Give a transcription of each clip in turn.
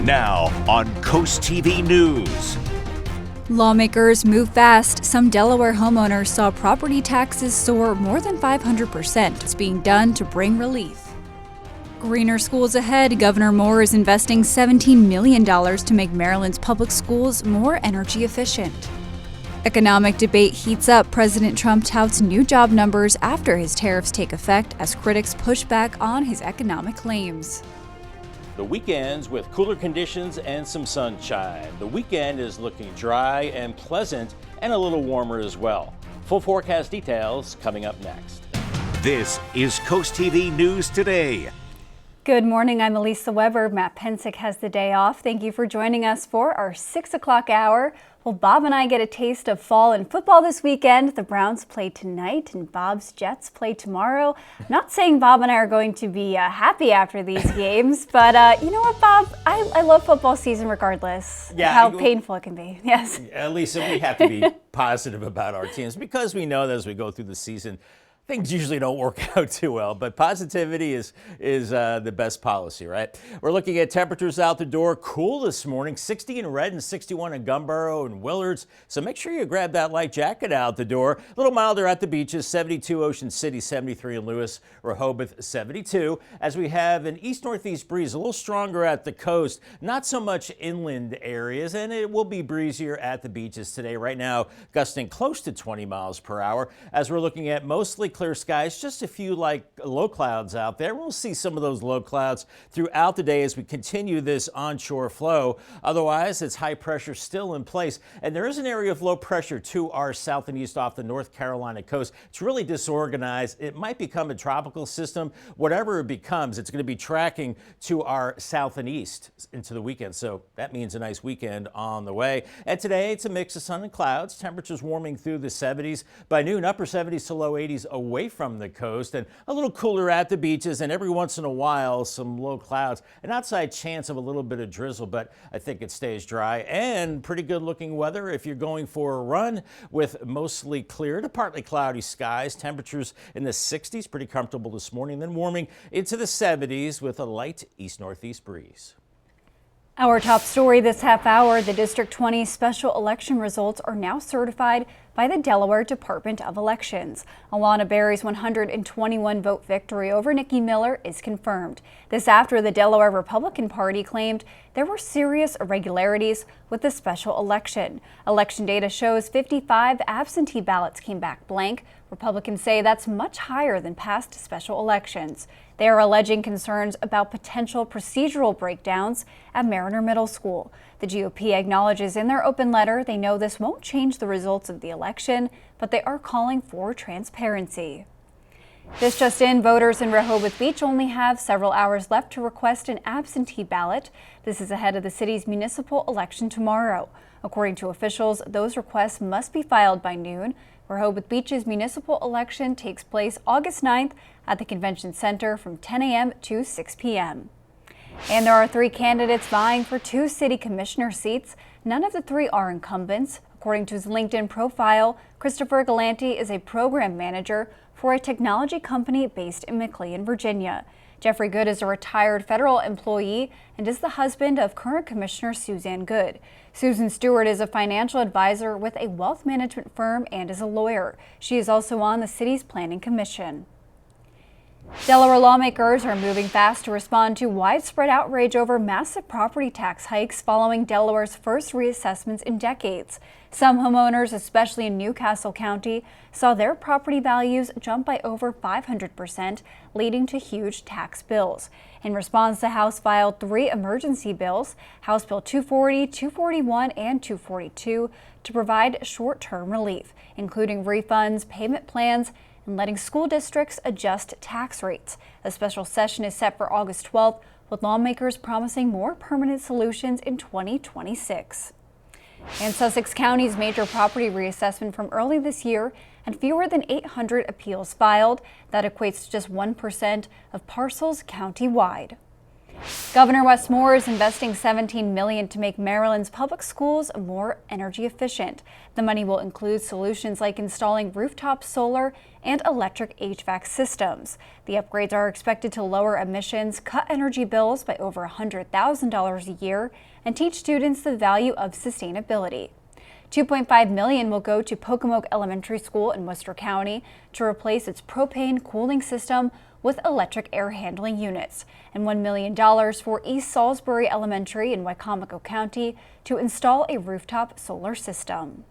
Now on CoastTV News. Lawmakers move fast. Some Delaware homeowners saw property taxes soar more than 500%. It's being done to bring relief. Greener schools ahead. Governor Moore is investing $17 million to make Maryland's public schools more energy efficient. Economic debate heats up. President Trump touts new job numbers after his tariffs take effect as critics push back on his economic claims. The weekends with cooler conditions and some sunshine. The weekend is looking dry and pleasant and a little warmer as well. Full forecast details coming up next. This is CoastTV News Today. Good morning, I'm Elisa Weber. Matt Pensick has the day off. Thank you for joining us for our 6 o'clock hour. Well, Bob and I get a taste of fall in football this weekend. The Browns play tonight and Bob's Jets play tomorrow. I'm not saying Bob and I are going to be happy after these games, but you know what, Bob? I love football season regardless of how painful it can be. Yes. Lisa, we have to be positive about our teams because we know that as we go through the season, things usually don't work out too well, but positivity is the best policy, right? We're looking at temperatures out the door. Cool this morning, 60 in Red and 61 in Gumboro and Willards. So make sure you grab that light jacket out the door. A little milder at the beaches, 72 Ocean City, 73 in Lewis, Rehoboth, 72. As we have an east-northeast breeze, a little stronger at the coast, not so much inland areas, and it will be breezier at the beaches today. Right now, gusting close to 20 miles per hour. As we're looking at mostly clear skies, just a few low clouds out there. We'll see some of those low clouds throughout the day as we continue this onshore flow. Otherwise, it's high pressure still in place. And there is an area of low pressure to our south and east off the North Carolina coast. It's really disorganized. It might become a tropical system. Whatever it becomes, it's going to be tracking to our south and east into the weekend. So that means a nice weekend on the way. And today, it's a mix of sun and clouds. Temperatures warming through the 70s. By noon, upper 70s to low 80s away from the coast, and a little cooler at the beaches, and every once in a while some low clouds. An outside chance of a little bit of drizzle, but I think it stays dry and pretty good looking weather if you're going for a run with mostly clear to partly cloudy skies. Temperatures in the 60s, pretty comfortable this morning, then warming into the 70s with a light east-northeast breeze. Our top story this half hour, the District 20 special election results are now certified by the Delaware Department of Elections. Alana Berry's 121-vote victory over Nikki Miller is confirmed. This after the Delaware Republican Party claimed there were serious irregularities with the special election. Election data shows 55 absentee ballots came back blank. Republicans say that's much higher than past special elections. They are alleging concerns about potential procedural breakdowns at Mariner Middle School. The GOP acknowledges in their open letter they know this won't change the results of the election, but they are calling for transparency. This just in, voters in Rehoboth Beach only have several hours left to request an absentee ballot. This is ahead of the city's municipal election tomorrow. According to officials, those requests must be filed by noon. Rehoboth Beach's municipal election takes place August 9th at the Convention Center from 10 a.m. to 6 p.m. And there are 3 candidates vying for 2 city commissioner seats. None of the 3 are incumbents. According to his LinkedIn profile, Christopher Galanti is a program manager for a technology company based in McLean, Virginia. Jeffrey Good is a retired federal employee and is the husband of current Commissioner Suzanne Good. Susan Stewart is a financial advisor with a wealth management firm and is a lawyer. She is also on the city's Planning Commission. Delaware lawmakers are moving fast to respond to widespread outrage over massive property tax hikes following Delaware's first reassessments in decades. Some homeowners, especially in Newcastle County, saw their property values jump by over 500%, leading to huge tax bills. In response, the House filed 3 emergency bills, House Bill 240, 241, and 242, to provide short-term relief, including refunds, payment plans, and letting school districts adjust tax rates. A special session is set for August 12th, with lawmakers promising more permanent solutions in 2026. And Sussex County's major property reassessment from early this year had fewer than 800 appeals filed. That equates to just 1% of parcels county-wide. Governor Wes Moore is investing $17 million to make Maryland's public schools more energy efficient. The money will include solutions like installing rooftop solar and electric HVAC systems. The upgrades are expected to lower emissions, cut energy bills by over $100,000 a year, and teach students the value of sustainability. $2.5 million will go to Pocomoke Elementary School in Worcester County to replace its propane cooling system with electric air handling units, and $1 million for East Salisbury Elementary in Wycomico County to install a rooftop solar system.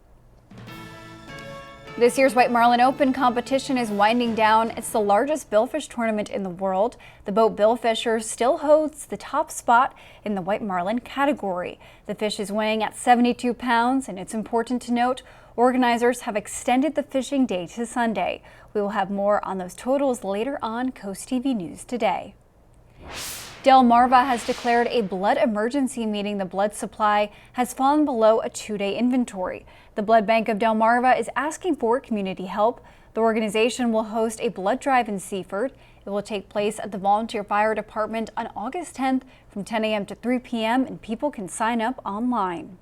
This year's White Marlin Open competition is winding down. It's the largest billfish tournament in the world. The boat Billfisher still holds the top spot in the White Marlin category. The fish is weighing at 72 pounds, and it's important to note organizers have extended the fishing day to Sunday. We will have more on those totals later on Coast TV News Today. Delmarva has declared a blood emergency, meaning the blood supply has fallen below a 2-day inventory. The Blood Bank of Delmarva is asking for community help. The organization will host a blood drive in Seaford. It will take place at the Volunteer Fire Department on August 10th from 10 a.m. to 3 p.m. and people can sign up online.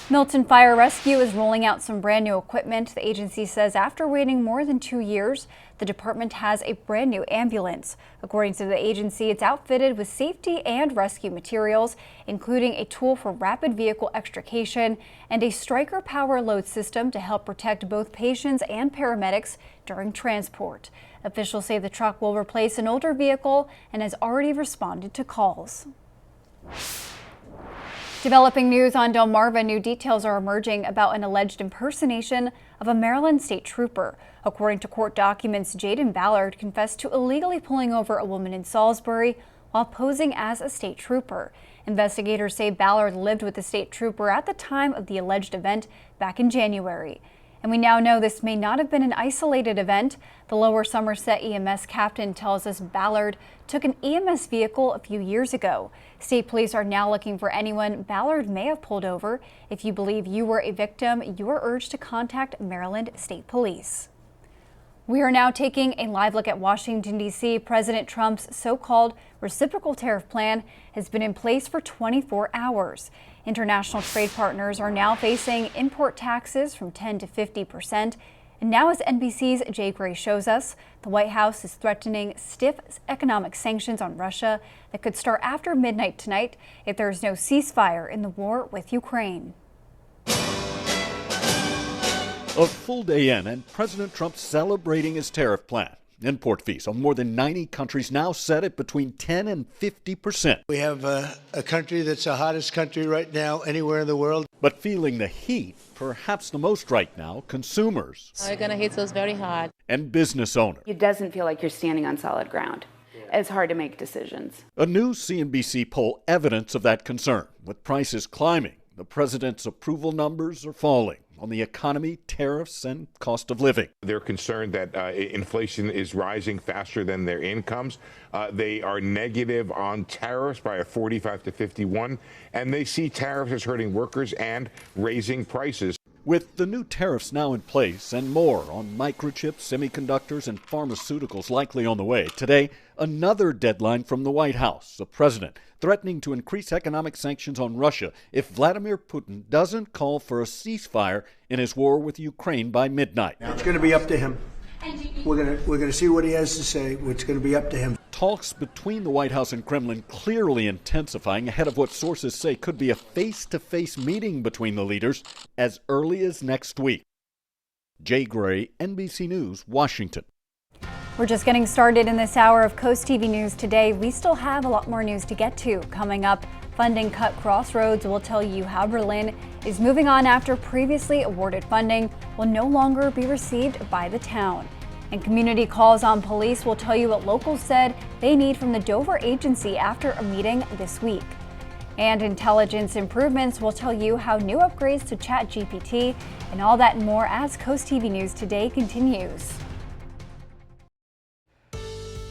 Milton Fire Rescue is rolling out some brand new equipment. The agency says after waiting more than 2 years, the department has a brand new ambulance. According to the agency, it's outfitted with safety and rescue materials, including a tool for rapid vehicle extrication and a striker power load system to help protect both patients and paramedics during transport. Officials say the truck will replace an older vehicle and has already responded to calls. Developing news on Delmarva, new details are emerging about an alleged impersonation of a Maryland state trooper. According to court documents, Jaden Ballard confessed to illegally pulling over a woman in Salisbury while posing as a state trooper. Investigators say Ballard lived with the state trooper at the time of the alleged event back in January. And we now know this may not have been an isolated event. The Lower Somerset EMS captain tells us Ballard took an EMS vehicle a few years ago. State police are now looking for anyone Ballard may have pulled over. If you believe you were a victim, you are urged to contact Maryland State Police. We are now taking a live look at Washington, D.C. President Trump's so-called reciprocal tariff plan has been in place for 24 hours. International trade partners are now facing import taxes from 10 to 50%. And now, as NBC's Jay Gray shows us, the White House is threatening stiff economic sanctions on Russia that could start after midnight tonight if there is no ceasefire in the war with Ukraine. A full day in, and President Trump celebrating his tariff plan. Import fees on more than 90 countries now set at between 10 and 50%. We have a country that's the hottest country right now anywhere in the world. But feeling the heat, perhaps the most right now, consumers. They're going to hit us very hard. And business owners. It doesn't feel like you're standing on solid ground. It's hard to make decisions. A new CNBC poll evidence of that concern. With prices climbing, the president's approval numbers are falling on the economy, tariffs, and cost of living. They're concerned that inflation is rising faster than their incomes. They are negative on tariffs by a 45 to 51, and they see tariffs as hurting workers and raising prices. With the new tariffs now in place and more on microchips, semiconductors, and pharmaceuticals likely on the way, today, another deadline from the White House. The president threatening to increase economic sanctions on Russia if Vladimir Putin doesn't call for a ceasefire in his war with Ukraine by midnight. It's going to be up to him. We're going to see what he has to say. It's going to be up to him. Talks between the White House and Kremlin clearly intensifying ahead of what sources say could be a face-to-face meeting between the leaders as early as next week. Jay Gray, NBC News, Washington. We're just getting started in this hour of Coast TV News Today. We still have a lot more news to get to. Coming up, funding cut crossroads will tell you how Berlin is moving on after previously awarded funding will no longer be received by the town. And community calls on police will tell you what locals said they need from the Dover agency after a meeting this week. And intelligence improvements will tell you how new upgrades to ChatGPT and all that and more as Coast TV News Today continues.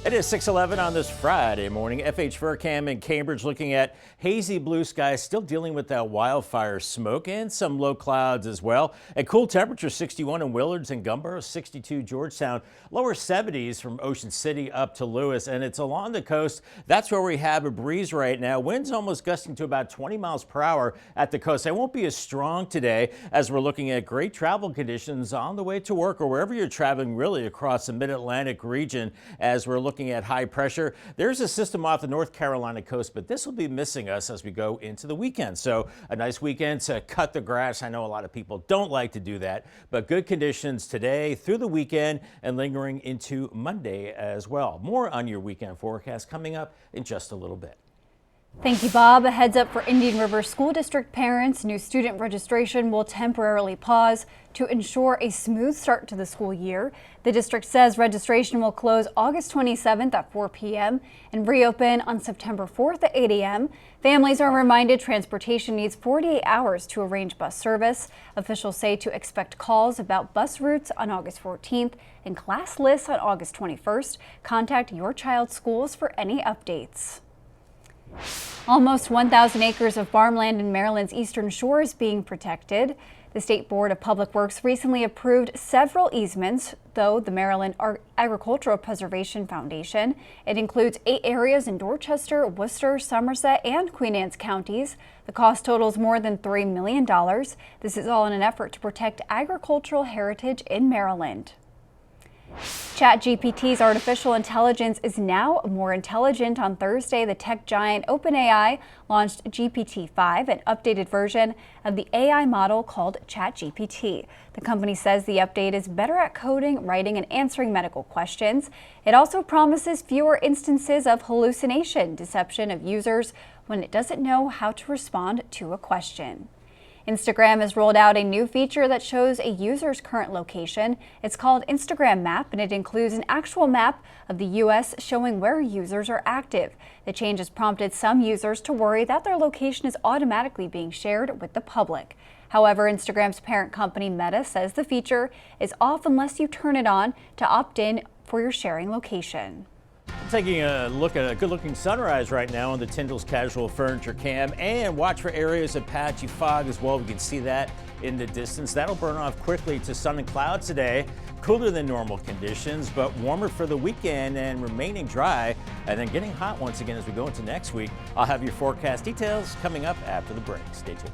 It is 6:11 on this Friday morning. FH Furcam in Cambridge looking at hazy blue skies, still dealing with that wildfire smoke and some low clouds as well. At cool temperatures, 61 in Willards and Gumboro, 62 Georgetown, lower 70s from Ocean City up to Lewis, and it's along the coast. That's where we have a breeze right now. Winds almost gusting to about 20 miles per hour at the coast. They won't be as strong today as we're looking at great travel conditions on the way to work or wherever you're traveling really across the mid-Atlantic region as we're looking at high pressure. There's a system off the North Carolina coast, but this will be missing us as we go into the weekend. So a nice weekend to cut the grass. I know a lot of people don't like to do that, but good conditions today through the weekend and lingering into Monday as well. More on your weekend forecast coming up in just a little bit. Thank you, Bob. A heads up for Indian River School District parents. New student registration will temporarily pause to ensure a smooth start to the school year. The district says registration will close August 27th at 4 p.m. and reopen on September 4th at 8 a.m. Families are reminded transportation needs 48 hours to arrange bus service. Officials say to expect calls about bus routes on August 14th and class lists on August 21st. Contact your child's schools for any updates. Almost 1,000 acres of farmland in Maryland's eastern shore is being protected. The State Board of Public Works recently approved several easements, though the Maryland Agricultural Preservation Foundation. It includes 8 areas in Dorchester, Worcester, Somerset, and Queen Anne's counties. The cost totals more than $3 million. This is all in an effort to protect agricultural heritage in Maryland. ChatGPT's artificial intelligence is now more intelligent. On Thursday, the tech giant OpenAI launched GPT-5, an updated version of the AI model called ChatGPT. The company says the update is better at coding, writing, and answering medical questions. It also promises fewer instances of hallucination, deception of users when it doesn't know how to respond to a question. Instagram has rolled out a new feature that shows a user's current location. It's called Instagram Map, and it includes an actual map of the U.S. showing where users are active. The change has prompted some users to worry that their location is automatically being shared with the public. However, Instagram's parent company Meta says the feature is off unless you turn it on to opt in for your sharing location. Taking a look at a good-looking sunrise right now on the Tyndall's Casual Furniture Cam, and watch for areas of patchy fog as well. We can see that in the distance. That'll burn off quickly to sun and clouds today. Cooler than normal conditions, but warmer for the weekend and remaining dry, and then getting hot once again as we go into next week. I'll have your forecast details coming up after the break. Stay tuned.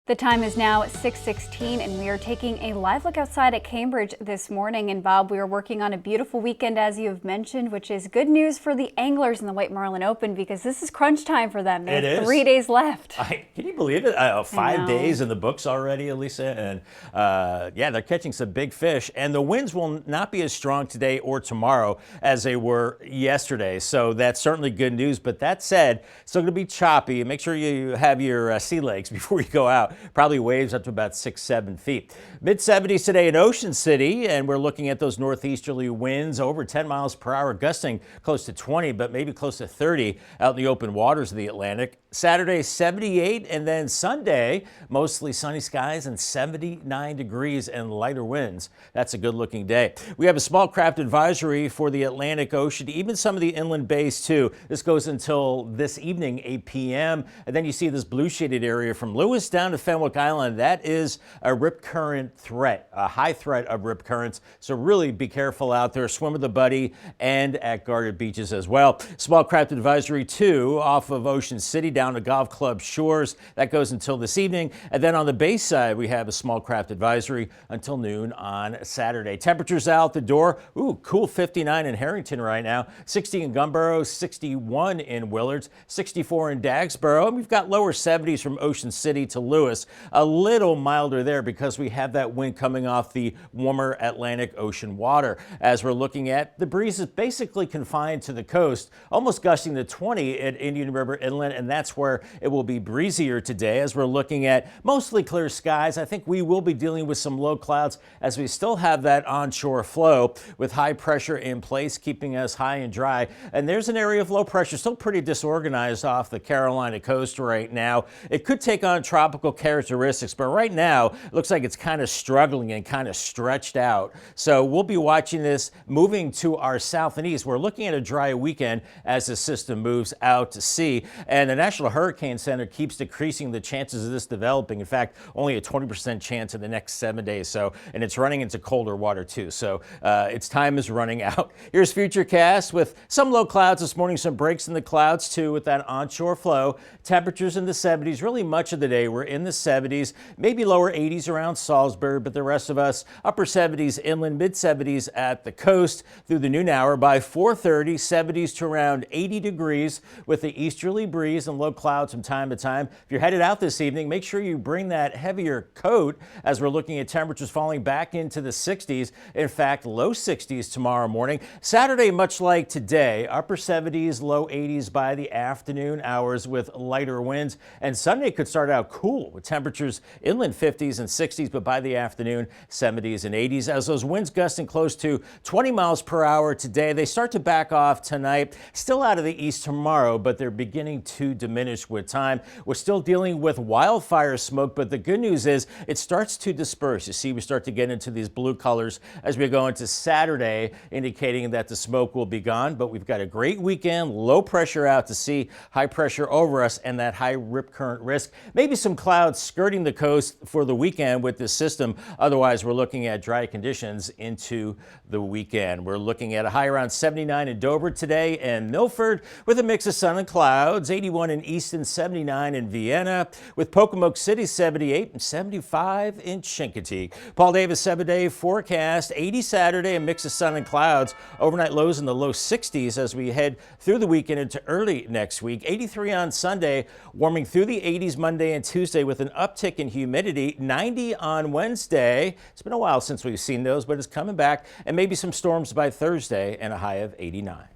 The time is now 6:16, and we are taking a live look outside at Cambridge this morning. And Bob, we are working on a beautiful weekend, as you have mentioned, which is good news for the anglers in the White Marlin Open because this is crunch time for them. They have 3 days left. Can you believe it? 5 days in the books already, Elisa. And yeah, they're catching some big fish. And the winds will not be as strong today or tomorrow as they were yesterday. So that's certainly good news. But that said, still going to be choppy. Make sure you have your sea legs before you go out. Probably waves up to about 6-7 feet. Mid-70s today in Ocean City, and we're looking at those northeasterly winds over 10 miles per hour, gusting close to 20, but maybe close to 30 out in the open waters of the Atlantic. Saturday, 78, and then Sunday, mostly sunny skies and 79 degrees and lighter winds. That's a good-looking day. We have a small craft advisory for the Atlantic Ocean, even some of the inland bays too. This goes until this evening, 8 p.m. And then you see this blue shaded area from Lewis down to Fenwick Island. That is a rip current threat, a high threat of rip currents. So really be careful out there. Swim with a buddy and at guarded beaches as well. Small craft advisory 2 off of Ocean City down to Golf Club Shores. That goes until this evening. And then on the bay side, we have a small craft advisory until noon on Saturday. Temperatures out the door. Ooh, cool 59 in Harrington right now. 60 in Gumboro, 61 in Willards, 64 in Dagsboro. And we've got lower 70s from Ocean City to Lewis. A little milder there because we have that wind coming off the warmer Atlantic Ocean water. As we're looking at, the breeze is basically confined to the coast, almost gusting to 20 at Indian River Inlet, and that's where it will be breezier today as we're looking at mostly clear skies. I think we will be dealing with some low clouds as we still have that onshore flow with high pressure in place, keeping us high and dry. And there's an area of low pressure still pretty disorganized off the Carolina coast right now. It could take on tropical characteristics, but right now it looks like it's kind of struggling and kind of stretched out. So we'll be watching this moving to our south and east. We're looking at a dry weekend as the system moves out to sea, and the National Hurricane Center keeps decreasing the chances of this developing. In fact, only a 20% chance in the next 7 days. So, and it's running into colder water too. So its time is running out. Here's Futurecast with some low clouds this morning, some breaks in the clouds too with that onshore flow. Temperatures in the 70s, really much of the day we're in the 70s, maybe lower 80s around Salisbury, but the rest of us upper 70s inland, mid 70s at the coast through the noon hour. By 4:30, 70s to around 80 degrees with the easterly breeze and low clouds from time to time. If you're headed out this evening, make sure you bring that heavier coat as we're looking at temperatures falling back into the 60s. In fact, low 60s tomorrow morning. Saturday, much like today, upper 70s, low 80s by the afternoon hours with lighter winds. And Sunday could start out cool with temperatures inland 50s and 60s, but by the afternoon, 70s and 80s. As those winds gusting close to 20 miles per hour today, they start to back off tonight. Still out of the east tomorrow, but they're beginning to diminish with time. We're still dealing with wildfire smoke, but the good news is it starts to disperse. You see, we start to get into these blue colors as we go into Saturday, indicating that the smoke will be gone. But we've got a great weekend, low pressure out to sea, high pressure over us, and that high rip current risk. Maybe some clouds skirting the coast for the weekend with this system. Otherwise, we're looking at dry conditions into the weekend. We're looking at a high around 79 in Dover today and Milford with a mix of sun and clouds, 81 in Easton, 79 in Vienna, with Pocomoke City 78 and 75 in Chincoteague. Paul Davis 7-day forecast, 80 Saturday, a mix of sun and clouds, overnight lows in the low 60s as we head through the weekend into early next week. 83 on Sunday, warming through the 80s Monday and Tuesday with an uptick in humidity. 90 on Wednesday. It's been a while since we've seen those, but it's coming back, and maybe some storms by Thursday and a high of 89.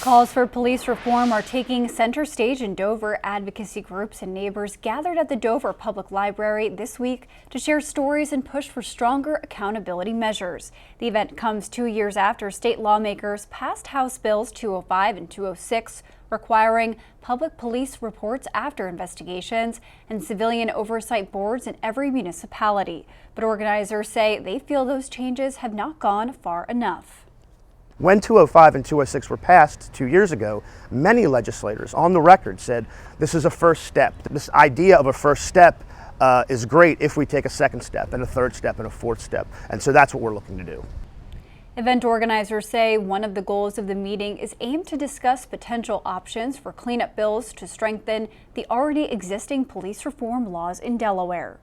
Calls for police reform are taking center stage in Dover. Advocacy groups and neighbors gathered at the Dover Public Library this week to share stories and push for stronger accountability measures. The event comes 2 years after state lawmakers passed House Bills 205 and 206 requiring public police reports after investigations and civilian oversight boards in every municipality. But organizers say they feel those changes have not gone far enough. When 205 and 206 were passed 2 years ago, many legislators on the record said this is a first step. This idea of a first step is great if we take a second step and a third step and a fourth step. And so that's what we're looking to do. Event organizers say one of the goals of the meeting is aimed to discuss potential options for cleanup bills to strengthen the already existing police reform laws in Delaware.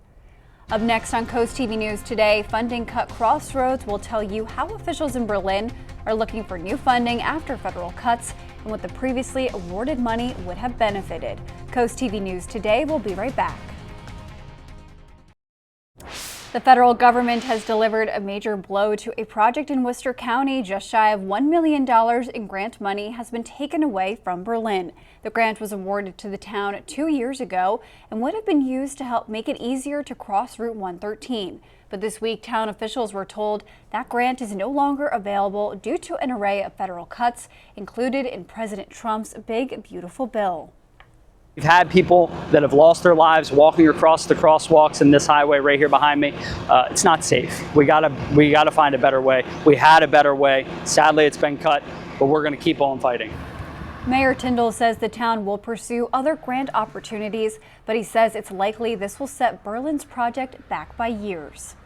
Up next on CoastTV News today, funding cut crossroads will tell you how officials in Berlin are looking for new funding after federal cuts and what the previously awarded money would have benefited. CoastTV News today will be right back. The federal government has delivered a major blow to a project in Worcester County. Just shy of $1 million in grant money has been taken away from Berlin. The grant was awarded to the town 2 years ago and would have been used to help make it easier to cross Route 113. But this week, town officials were told that grant is no longer available due to an array of federal cuts included in President Trump's Big Beautiful Bill. We've had people that have lost their lives walking across the crosswalks in this highway right here behind me. It's not safe. We gotta find a better way. We had a better way. Sadly, it's been cut, but we're gonna keep on fighting. Mayor Tyndall says the town will pursue other grant opportunities, but he says it's likely this will set Berlin's project back by years.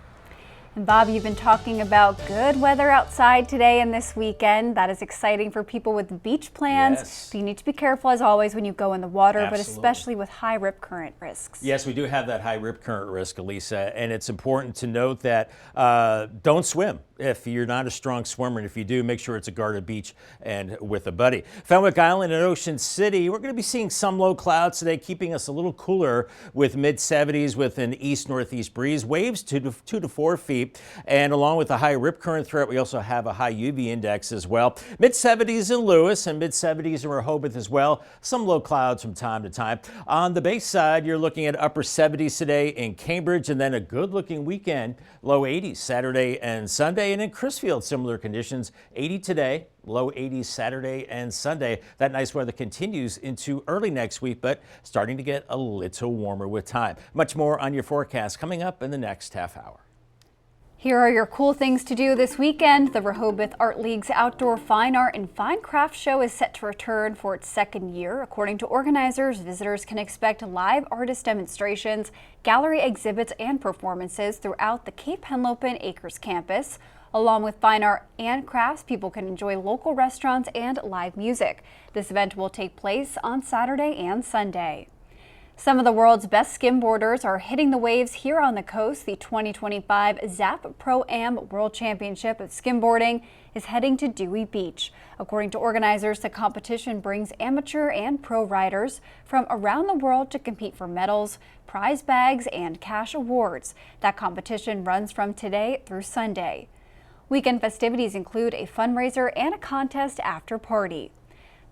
And Bob, you've been talking about good weather outside today and this weekend. That is exciting for people with beach plans. Yes. But you need to be careful as always when you go in the water, Absolutely. But especially with high rip current risks. Yes, we do have that high rip current risk, Elisa, and it's important to note that don't swim if you're not a strong swimmer. And if you do, make sure it's a guarded beach and with a buddy. Fenwick Island and Ocean City, we're going to be seeing some low clouds today, keeping us a little cooler with mid-70s with an east-northeast breeze. Waves 2 to 4 feet. And along with the high rip current threat, we also have a high UV index as well. Mid-70s in Lewis and mid-70s in Rehoboth as well. Some low clouds from time to time. On the base side, you're looking at upper 70s today in Cambridge, and then a good-looking weekend, low 80s Saturday and Sunday. Saturday, and in Crisfield, similar conditions, 80 today, low 80s Saturday and Sunday. That nice weather continues into early next week, but starting to get a little warmer with time. Much more on your forecast coming up in the next half hour. Here are your cool things to do this weekend. The Rehoboth Art League's Outdoor Fine Art and Fine Craft Show is set to return for its second year. According to organizers, visitors can expect live artist demonstrations, gallery exhibits, and performances throughout the Cape Henlopen Acres campus. Along with fine art and crafts, people can enjoy local restaurants and live music. This event will take place on Saturday and Sunday. Some of the world's best skimboarders are hitting the waves here on the coast. The 2025 ZAP Pro-Am World Championship of Skimboarding is heading to Dewey Beach. According to organizers, the competition brings amateur and pro riders from around the world to compete for medals, prize bags, and cash awards. That competition runs from today through Sunday. Weekend festivities include a fundraiser and a contest after party.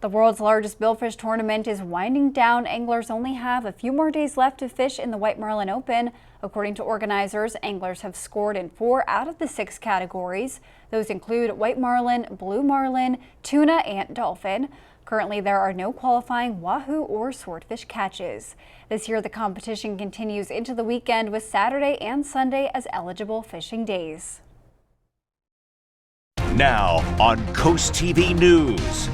The world's largest billfish tournament is winding down. Anglers only have a few more days left to fish in the White Marlin Open. According to organizers, anglers have scored in 4 out of the 6 categories. Those include white marlin, blue marlin, tuna, and dolphin. Currently, there are no qualifying wahoo or swordfish catches. This year, the competition continues into the weekend with Saturday and Sunday as eligible fishing days. Now on Coast TV News.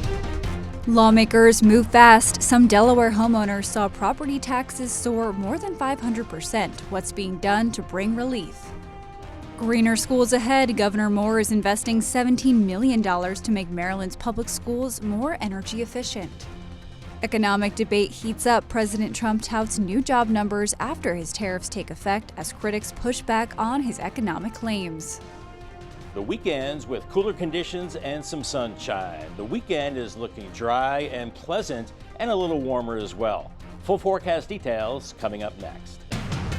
Lawmakers move fast. Some Delaware homeowners saw property taxes soar more than 500%. What's being done to bring relief? Greener schools ahead. Governor Moore is investing $17 million to make Maryland's public schools more energy efficient. Economic debate heats up. President Trump touts new job numbers after his tariffs take effect as critics push back on his economic claims. The weekends with cooler conditions and some sunshine. The weekend is looking dry and pleasant and a little warmer as well. Full forecast details coming up next.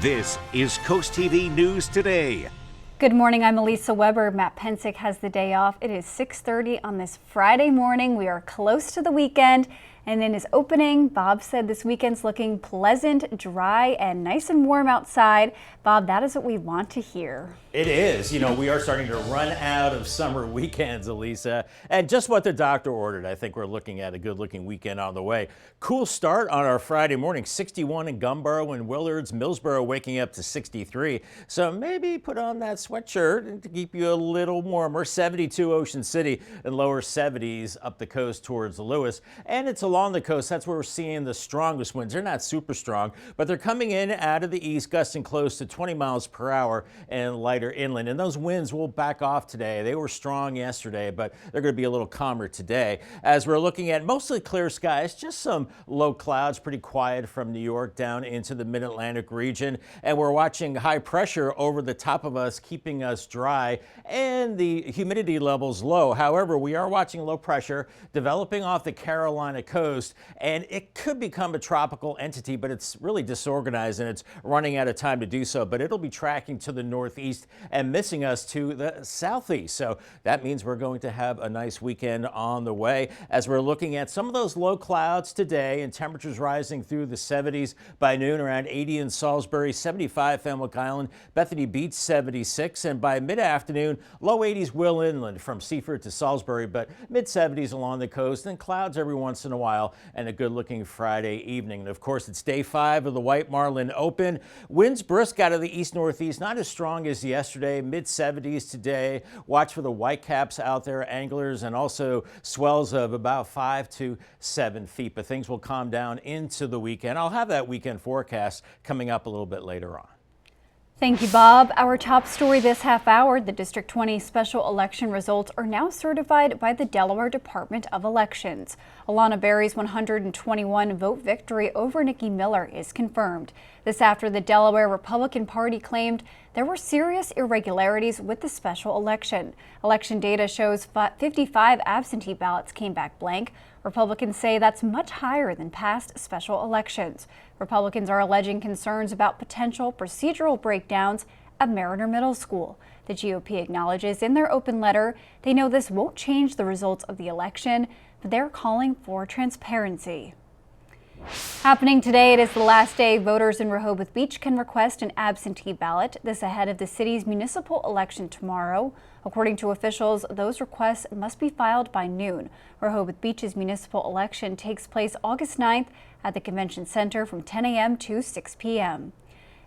This is Coast TV News Today. Good morning, I'm Elisa Weber. Matt Pensick has the day off. It is 6:30 on this Friday morning. We are close to the weekend. And in his opening, Bob said this weekend's looking pleasant, dry, and nice and warm outside. Bob, that is what we want to hear. It is. You know, we are starting to run out of summer weekends, Elisa. And just what the doctor ordered, I think we're looking at a good-looking weekend on the way. Cool start on our Friday morning, 61 in Gumboro and Willards, Millsboro waking up to 63. So maybe put on that sweatshirt to keep you a little warmer. 72 Ocean City and lower 70s up the coast towards Lewis. And it's along the coast, that's where we're seeing the strongest winds. They're not super strong, but they're coming in out of the east, gusting close to 20 miles per hour and lighter inland. And those winds will back off today. They were strong yesterday, but they're going to be a little calmer today. As we're looking at mostly clear skies, just some low clouds, pretty quiet from New York down into the mid-Atlantic region. And we're watching high pressure over the top of us, keeping us dry and the humidity levels low. However, we are watching low pressure developing off the Carolina coast, and it could become a tropical entity, but it's really disorganized and it's running out of time to do so. But it'll be tracking to the northeast and missing us to the southeast. So that means we're going to have a nice weekend on the way as we're looking at some of those low clouds today and temperatures rising through the 70s by noon, around 80 in Salisbury, 75 Fenwick Island, Bethany Beach 76, and by mid-afternoon, low 80s Will Inland from Seaford to Salisbury, but mid-70s along the coast, and clouds every once in a while, and a good-looking Friday evening. And of course, it's day 5 of the White Marlin Open. Winds brisk out of the east-northeast, not as strong as yesterday, mid-70s today. Watch for the whitecaps out there, anglers, and also swells of about 5 to 7 feet. But things will calm down into the weekend. I'll have that weekend forecast coming up a little bit later on. Thank you, Bob. Our top story this half hour, the District 20 special election results are now certified by the Delaware Department of Elections. Alana Berry's 121 vote victory over Nikki Miller is confirmed. This after the Delaware Republican Party claimed there were serious irregularities with the special election. Election data shows 55 absentee ballots came back blank. Republicans say that's much higher than past special elections. Republicans are alleging concerns about potential procedural breakdowns at Mariner Middle School. The GOP acknowledges in their open letter they know this won't change the results of the election, but they're calling for transparency. Happening today, it is the last day voters in Rehoboth Beach can request an absentee ballot. This ahead of the city's municipal election tomorrow. According to officials, those requests must be filed by noon. Rehoboth Beach's municipal election takes place August 9th at the Convention Center from 10 a.m. to 6 p.m.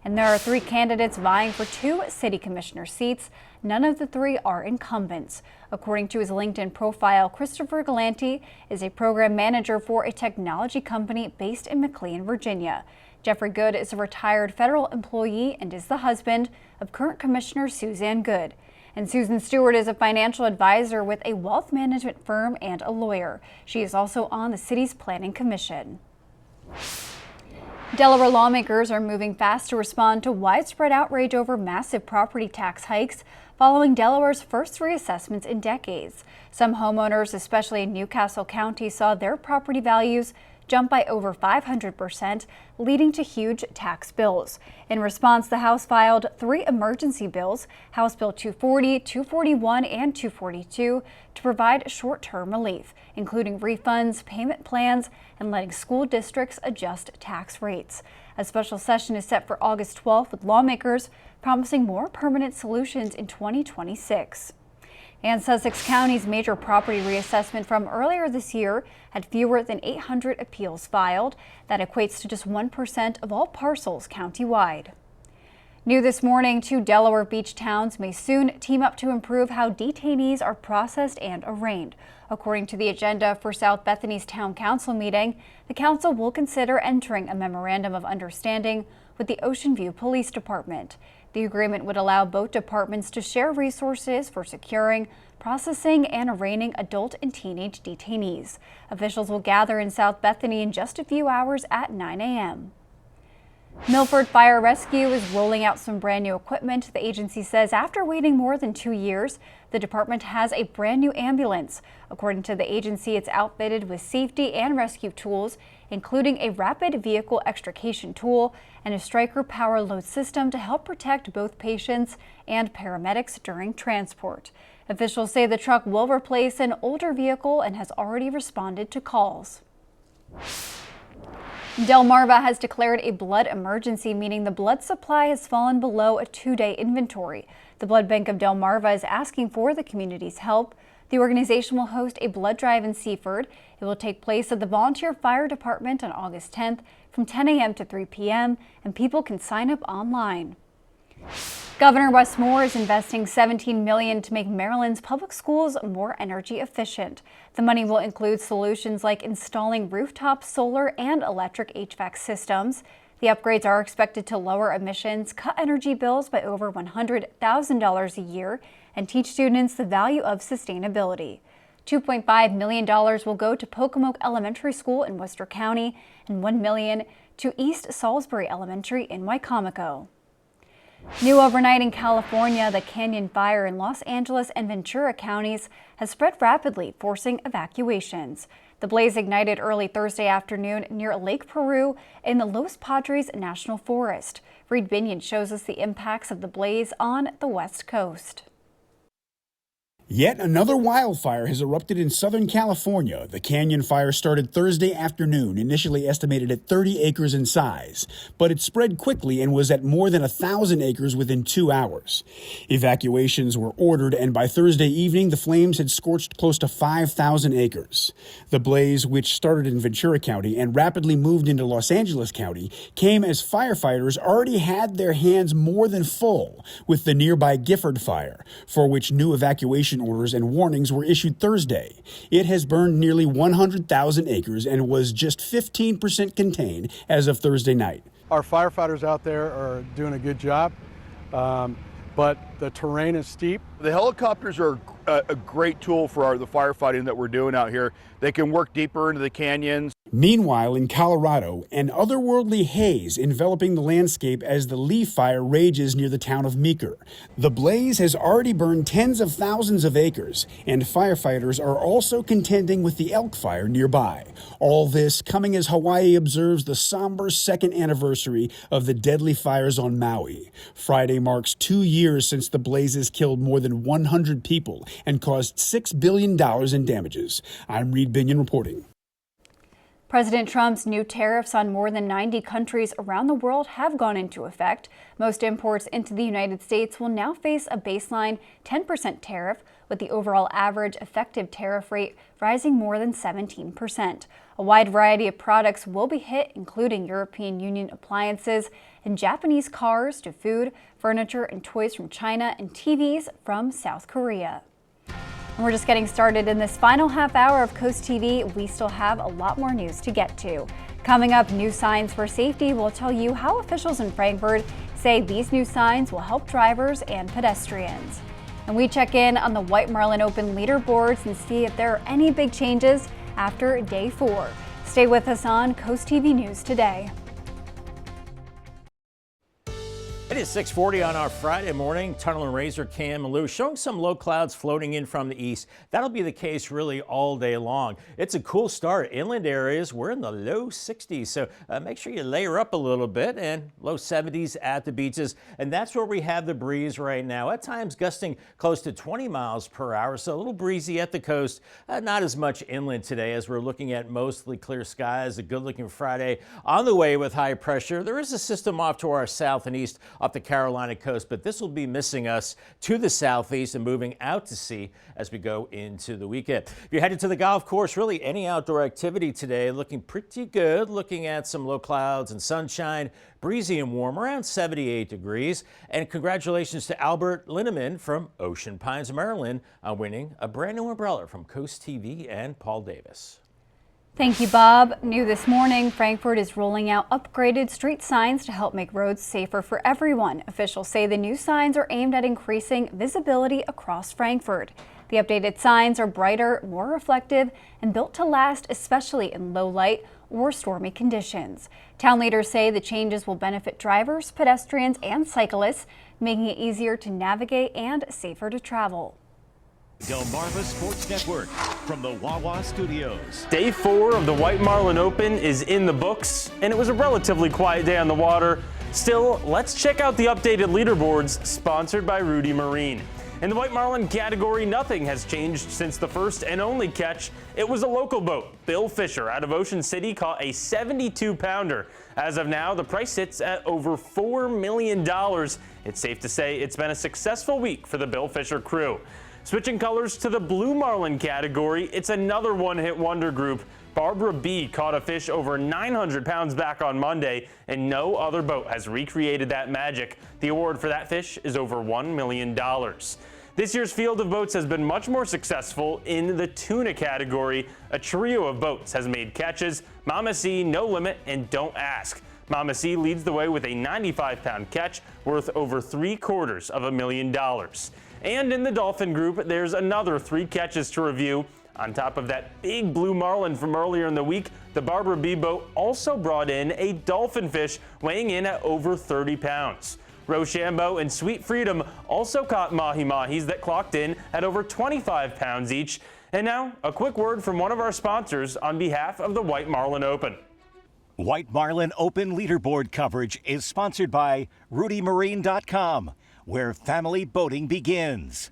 And there are 3 candidates vying for 2 city commissioner seats. None of the 3 are incumbents. According to his LinkedIn profile, Christopher Galanti is a program manager for a technology company based in McLean, Virginia. Jeffrey Good is a retired federal employee and is the husband of current Commissioner Suzanne Good. And Susan Stewart is a financial advisor with a wealth management firm and a lawyer. She is also on the city's planning commission. Delaware lawmakers are moving fast to respond to widespread outrage over massive property tax hikes following Delaware's first reassessments in decades. Some homeowners, especially in Newcastle County, saw their property values jump by over 500%, leading to huge tax bills. In response, the House filed 3 emergency bills, House Bill 240, 241, and 242, to provide short-term relief, including refunds, payment plans, and letting school districts adjust tax rates. A special session is set for August 12th, with lawmakers promising more permanent solutions in 2026. And Sussex County's major property reassessment from earlier this year had fewer than 800 appeals filed. That equates to just 1% of all parcels countywide. New this morning, 2 Delaware beach towns may soon team up to improve how detainees are processed and arraigned. According to the agenda for South Bethany's town council meeting, the council will consider entering a memorandum of understanding with the Ocean View Police Department. The agreement would allow both departments to share resources for securing, processing, and arraigning adult and teenage detainees. Officials will gather in South Bethany in just a few hours at 9 a.m. Milford Fire Rescue is rolling out some brand new equipment. The agency says after waiting more than 2 years, the department has a brand new ambulance. According to the agency, it's outfitted with safety and rescue tools, including a rapid vehicle extrication tool and a striker power load system to help protect both patients and paramedics during transport. Officials say the truck will replace an older vehicle and has already responded to calls. Delmarva has declared a blood emergency, meaning the blood supply has fallen below a 2-day inventory. The Blood Bank of Delmarva is asking for the community's help. The organization will host a blood drive in Seaford. It will take place at the Volunteer Fire Department on August 10th from 10 a.m. to 3 p.m., and people can sign up online. Governor Wes Moore is investing $17 million to make Maryland's public schools more energy efficient. The money will include solutions like installing rooftop solar and electric HVAC systems. The upgrades are expected to lower emissions, cut energy bills by over $100,000 a year, and teach students the value of sustainability. $2.5 million will go to Pocomoke Elementary School in Worcester County and $1 million to East Salisbury Elementary in Wicomico. New overnight in California, the Canyon Fire in Los Angeles and Ventura counties has spread rapidly, forcing evacuations. The blaze ignited early Thursday afternoon near Lake Peru in the Los Padres National Forest. Reed Binion shows us the impacts of the blaze on the West Coast. Yet another wildfire has erupted in Southern California. The Canyon Fire started Thursday afternoon, initially estimated at 30 acres in size, but it spread quickly and was at more than 1,000 acres within 2 hours. Evacuations were ordered, and by Thursday evening, the flames had scorched close to 5,000 acres. The blaze, which started in Ventura County and rapidly moved into Los Angeles County, came as firefighters already had their hands more than full with the nearby Gifford Fire, for which new evacuation orders and warnings were issued Thursday. It has burned nearly 100,000 acres and was just 15% contained as of Thursday night. Our firefighters out there are doing a good job, but the terrain is steep. The helicopters are a great tool for the firefighting that we're doing out here. They can work deeper into the canyons. Meanwhile, in Colorado, an otherworldly haze enveloping the landscape as the Lee Fire rages near the town of Meeker. The blaze has already burned tens of thousands of acres, and firefighters are also contending with the Elk Fire nearby. All this coming as Hawaii observes the somber second anniversary of the deadly fires on Maui. Friday marks 2 years since the blazes killed more than 100 people and caused $6 billion in damages. I'm Reed Binion reporting. President Trump's new tariffs on more than 90 countries around the world have gone into effect. Most imports into the United States will now face a baseline 10% tariff, with the overall average effective tariff rate rising more than 17%. A wide variety of products will be hit, including European Union appliances and Japanese cars, to food, furniture, and toys from China, and TVs from South Korea. And we're just getting started in this final half hour of Coast TV. We still have a lot more news to get to. Coming up, new signs for safety. We'll tell you how officials in Frankfort say these new signs will help drivers and pedestrians. And we check in on the White Marlin Open leaderboards and see if there are any big changes after day 4. Stay with us on Coast TV News Today. It is 6:40 on our Friday morning. Tunnel and Razor Cam and Lou showing some low clouds floating in from the east. That'll be the case really all day long. It's a cool start. Inland areas, we're in the low 60s, so make sure you layer up a little bit, and low 70s at the beaches. And that's where we have the breeze right now, at times gusting close to 20 miles per hour, so a little breezy at the coast. Not as much inland today, as we're looking at mostly clear skies. A good-looking Friday on the way with high pressure. There is a system off to our south and east off the Carolina coast, but this will be missing us to the southeast and moving out to sea as we go into the weekend. If you're headed to the golf course, really any outdoor activity today looking pretty good. Looking at some low clouds and sunshine, breezy and warm, around 78 degrees. And congratulations to Albert Linneman from Ocean Pines, Maryland, on winning a brand new umbrella from Coast TV and Paul Davis. Thank you, Bob. New this morning, Frankfort is rolling out upgraded street signs to help make roads safer for everyone. Officials say the new signs are aimed at increasing visibility across Frankfort. The updated signs are brighter, more reflective, and built to last, especially in low light or stormy conditions. Town leaders say the changes will benefit drivers, pedestrians, and cyclists, making it easier to navigate and safer to travel. Delmarva Sports Network from the Wawa Studios. Day 4 of the White Marlin Open is in the books, and it was a relatively quiet day on the water. Still, let's check out the updated leaderboards sponsored by Rudy Marine. In the White Marlin category, nothing has changed since the first and only catch. It was a local boat. Bill Fisher out of Ocean City caught a 72-pounder. As of now, the price sits at over $4 million. It's safe to say it's been a successful week for the Bill Fisher crew. Switching colors to the Blue Marlin category, it's another one-hit wonder group. Barbara B. caught a fish over 900 pounds back on Monday, and no other boat has recreated that magic. The award for that fish is over $1 million. This year's field of boats has been much more successful in the tuna category. A trio of boats has made catches: Mama C, No Limit, and Don't Ask. Mama C leads the way with a 95-pound catch worth over $750,000. And in the dolphin group, there's another 3 catches to review. On top of that big blue marlin from earlier in the week, the Barbara B boat also brought in a dolphin fish weighing in at over 30 pounds. Rochambeau and Sweet Freedom also caught mahi-mahis that clocked in at over 25 pounds each. And now, a quick word from one of our sponsors on behalf of the White Marlin Open. White Marlin Open leaderboard coverage is sponsored by RudyMarine.com, where family boating begins.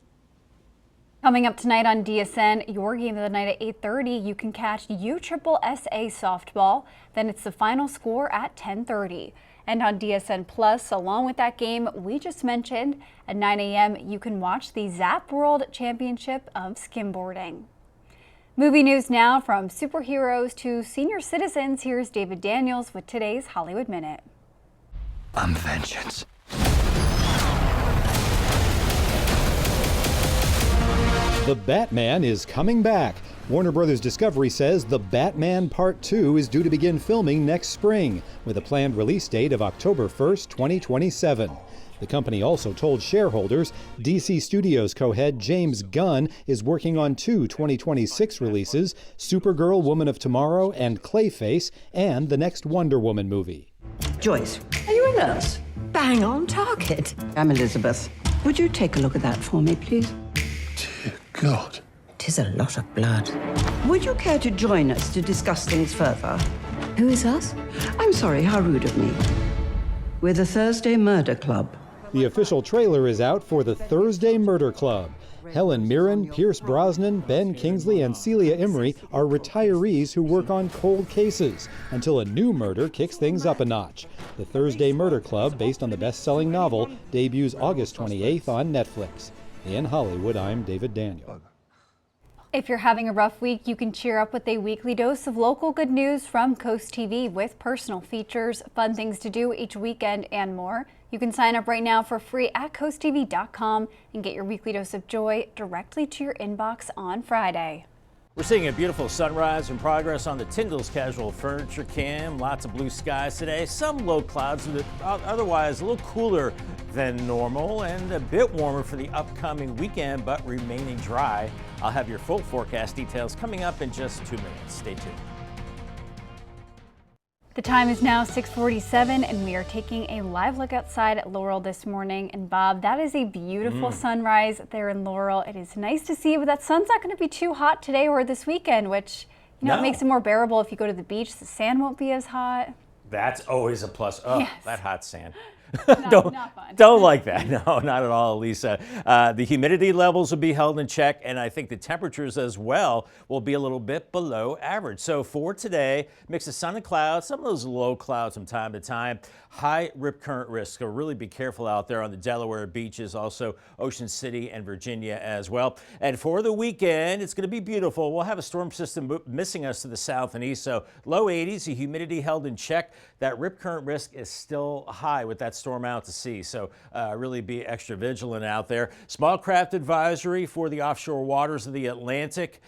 Coming up tonight on DSN, your game of the night at 8:30, you can catch USSSA softball. Then it's the final score at 10:30. And on DSN Plus, along with that game we just mentioned, at 9 a.m. you can watch the Zap World Championship of Skimboarding. Movie news now, from superheroes to senior citizens. Here's David Daniels with today's Hollywood Minute. I'm vengeance. The Batman is coming back. Warner Brothers Discovery says The Batman Part 2 is due to begin filming next spring, with a planned release date of October 1st, 2027. The company also told shareholders DC Studios co-head James Gunn is working on 2 2026 releases: Supergirl, Woman of Tomorrow, and Clayface, and the next Wonder Woman movie. Joyce, are you a nurse? Bang on target. I'm Elizabeth. Would you take a look at that for me, please? God. 'Tis a lot of blood. Would you care to join us to discuss things further? Who is us? I'm sorry, how rude of me. We're the Thursday Murder Club. The official trailer is out for the Thursday Murder Club. Helen Mirren, Pierce Brosnan, Ben Kingsley, and Celia Emery are retirees who work on cold cases until a new murder kicks things up a notch. The Thursday Murder Club, based on the best-selling novel, debuts August 28th on Netflix. In Hollywood, I'm David Daniel. If you're having a rough week, you can cheer up with a weekly dose of local good news from CoastTV with personal features, fun things to do each weekend, and more. You can sign up right now for free at coasttv.com and get your weekly dose of joy directly to your inbox on Friday. We're seeing a beautiful sunrise in progress on the Tyndall's Casual Furniture Cam. Lots of blue skies today, some low clouds, otherwise a little cooler than normal and a bit warmer for the upcoming weekend, but remaining dry. I'll have your full forecast details coming up in just 2 minutes. Stay tuned. The time is now 6:47 and we are taking a live look outside at Laurel this morning. And Bob, that is a beautiful sunrise there in Laurel. It is nice to see, but that sun's not going to be too hot today or this weekend, which, you know, it makes it more bearable if you go to the beach. The sand won't be as hot. That's always a plus. Oh, yes. That hot sand. Not fun. Don't like that. No, not at all, Lisa. The humidity levels will be held in check, and I think the temperatures as well will be a little bit below average. So for today, mix of sun and clouds, some of those low clouds from time to time. High rip current risk, so really be careful out there on the Delaware beaches, also Ocean City and Virginia as well. And for the weekend, it's going to be beautiful. We'll have a storm system missing us to the south and east, so low 80s, the humidity held in check. That rip current risk is still high with that storm out to sea, so really be extra vigilant out there. Small craft advisory for the offshore waters of the Atlantic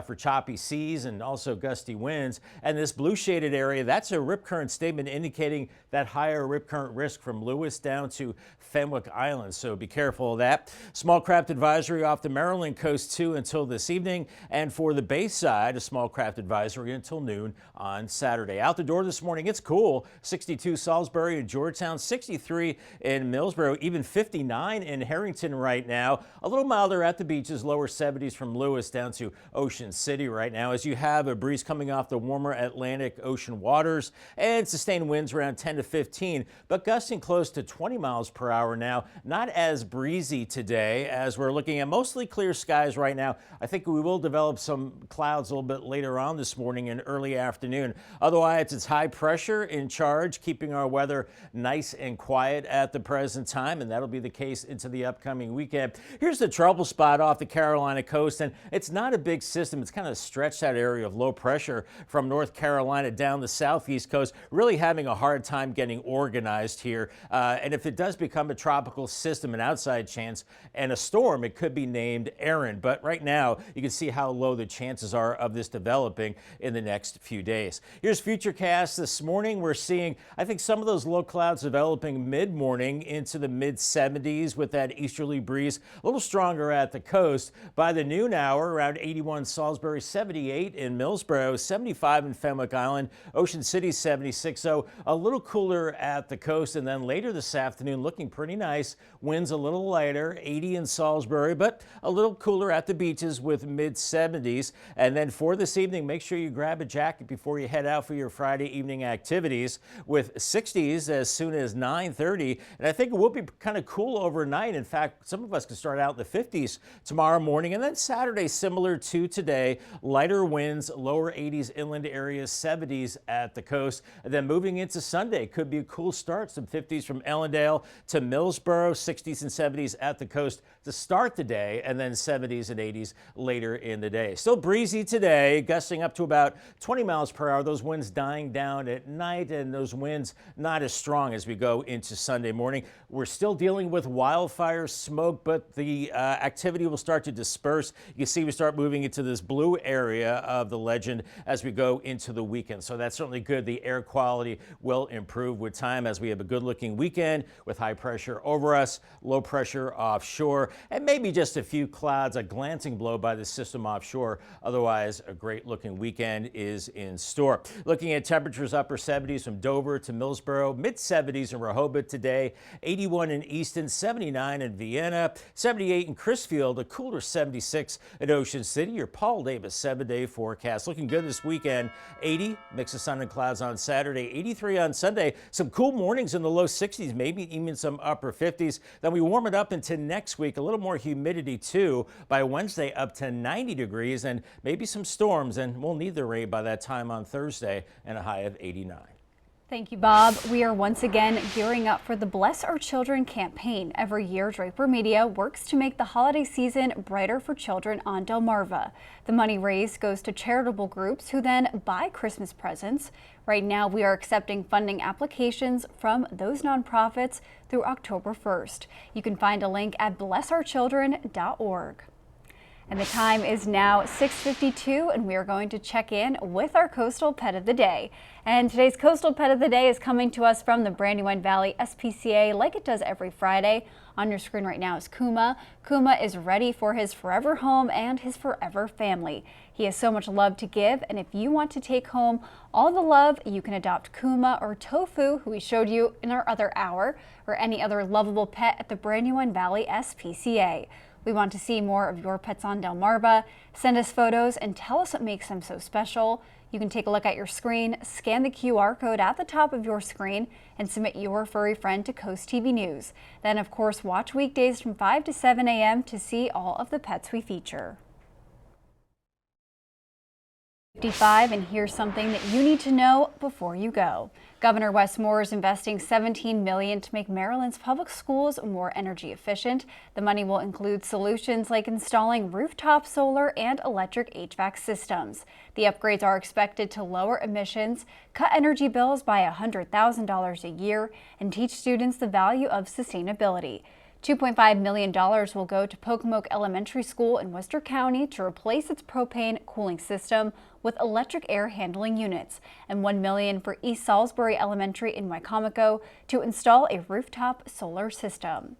for choppy seas and also gusty winds. And this blue shaded area, that's a rip current statement indicating that higher rip current risk from Lewis down to Fenwick Island, so be careful of that. Small craft advisory off the Maryland coast too until this evening, and for the Bayside, a small craft advisory until noon on Saturday. Out the door this morning, it's cool. 62 Salisbury and Georgetown, 63 in Millsboro, even 59 in Harrington right now. A little milder at the beaches, lower 70s from Lewis down to Ocean City right now, as you have a breeze coming off the warmer Atlantic Ocean waters and sustained winds around 10 to 15, but gusting close to 20 miles per hour now. Not as breezy today as we're looking at mostly clear skies right now. I think we will develop some clouds a little bit later on this morning and early afternoon. Otherwise, it's high pressure in charge, keeping our weather nice and quiet at the present time, and that'll be the case into the upcoming weekend. Here's the trouble spot off the Carolina coast, and it's not a big system. It's kind of stretched out area of low pressure from North Carolina down the southeast coast, really having a hard time getting organized here. And if it does become a tropical system, an outside chance, and a storm, it could be named Aaron. But right now, you can see how low the chances are of this developing in the next few days. Here's Futurecast this morning. We're seeing, I think, some of those low clouds developing mid-morning into the mid-70s with that easterly breeze, a little stronger at the coast. By the noon hour, around 81 Salisbury, 78 in Millsboro, 75 in Fenwick Island, Ocean City 76. So a little cooler at the coast, and then later this afternoon looking pretty nice. Winds a little lighter, 80 in Salisbury, but a little cooler at the beaches with mid-70s. And then for this evening, make sure you grab a jacket before you head out for your Friday evening activities, with 60s as soon as 9:30. And I think it will be kind of cool overnight. In fact, some of us can start out in the 50s tomorrow morning, and then Saturday similar to today, lighter winds, lower 80s inland areas, 70s at the coast. And then moving into Sunday could be a cool start, some 50s from Ellendale to Millsboro, 60s and 70s at the coast to start the day, and then 70s and 80s later in the day. Still breezy today, gusting up to about 20 miles per hour. Those winds dying down at night, and those winds not as strong as we go into Sunday morning. We're still dealing with wildfire smoke, but the activity will start to disperse. You see we start moving into this blue area of the legend as we go into the weekend. So that's certainly good. The air quality will improve with time as we have a good looking weekend with high pressure over us, low pressure offshore, and maybe just a few clouds, a glancing blow by the system offshore. Otherwise, a great looking weekend is in store. Looking at temperatures, upper 70s from Dover to Millsboro, mid 70s in Rehoboth Rehoboth today, 81 in Easton, 79 in Vienna, 78 in Crisfield, a cooler 76 in Ocean City. Your Paul Davis 7-day forecast. Looking good this weekend. 80, mix of sun and clouds on Saturday, 83 on Sunday. Some cool mornings in the low 60s, maybe even some upper 50s. Then we warm it up into next week. A little more humidity too. By Wednesday up to 90 degrees and maybe some storms, and we'll need the rain by that time on Thursday and a high of 89. Thank you, Bob. We are once again gearing up for the Bless Our Children campaign. Every year, Draper Media works to make the holiday season brighter for children on Delmarva. The money raised goes to charitable groups who then buy Christmas presents. Right now, we are accepting funding applications from those nonprofits through October 1st. You can find a link at blessourchildren.org. And the time is now 6:52, and we are going to check in with our Coastal Pet of the Day. And today's Coastal Pet of the Day is coming to us from the Brandywine Valley SPCA, like it does every Friday. On your screen right now is Kuma. Kuma is ready for his forever home and his forever family. He has so much love to give, and if you want to take home all the love, you can adopt Kuma or Tofu, who we showed you in our other hour, or any other lovable pet at the Brandywine Valley SPCA. We want to see more of your pets on Delmarva. Send us photos and tell us what makes them so special. You can take a look at your screen, scan the QR code at the top of your screen, and submit your furry friend to CoastTV News. Then, of course, watch weekdays from 5 to 7 a.m. to see all of the pets we feature. 55, and here's something that you need to know before you go. Governor Wes Moore is investing $17 million to make Maryland's public schools more energy efficient. The money will include solutions like installing rooftop solar and electric HVAC systems. The upgrades are expected to lower emissions, cut energy bills by $100,000 a year, and teach students the value of sustainability. $2.5 million will go to Pocomoke Elementary School in Worcester County to replace its propane cooling system with electric air handling units, and $1 million for East Salisbury Elementary in Wicomico to install a rooftop solar system.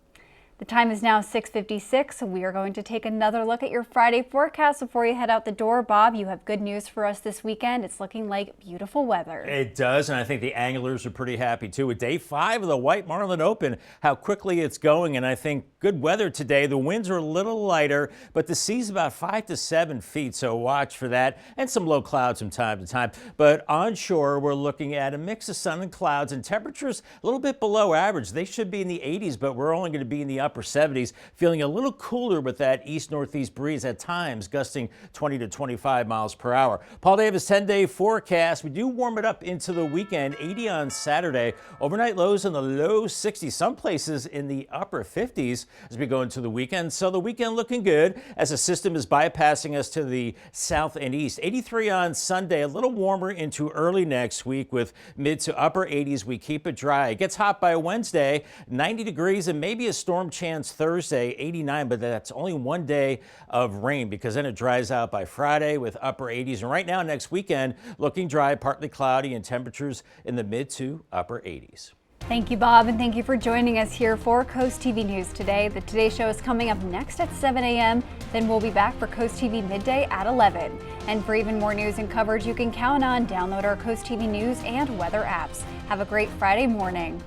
The time is now 6:56, so we are going to take another look at your Friday forecast before you head out the door. Bob, you have good news for us this weekend. It's looking like beautiful weather. It does, and I think the anglers are pretty happy too. With day 5 of the White Marlin Open, how quickly it's going, and I think good weather today. The winds are a little lighter, but the sea's about 5 to 7 feet, so watch for that, and some low clouds from time to time. But onshore, we're looking at a mix of sun and clouds, and temperatures a little bit below average. They should be in the 80s, but we're only going to be in the upper 70s, feeling a little cooler with that east-northeast breeze at times, gusting 20 to 25 miles per hour. Paul Davis 10-day forecast. We do warm it up into the weekend, 80 on Saturday. Overnight lows in the low 60s, some places in the upper 50s as we go into the weekend. So the weekend looking good as the system is bypassing us to the south and east. 83 on Sunday, a little warmer into early next week with mid to upper 80s. We keep it dry. It gets hot by Wednesday, 90 degrees and maybe a storm chance Thursday, 89, but that's only one day of rain because then it dries out by Friday with upper 80s. And right now, next weekend, looking dry, partly cloudy, and temperatures in the mid to upper 80s. Thank you, Bob, and thank you for joining us here for Coast TV News today. The Today Show is coming up next at 7 a.m. Then we'll be back for Coast TV Midday at 11. And for even more news and coverage you can count on, download our Coast TV News and weather apps. Have a great Friday morning.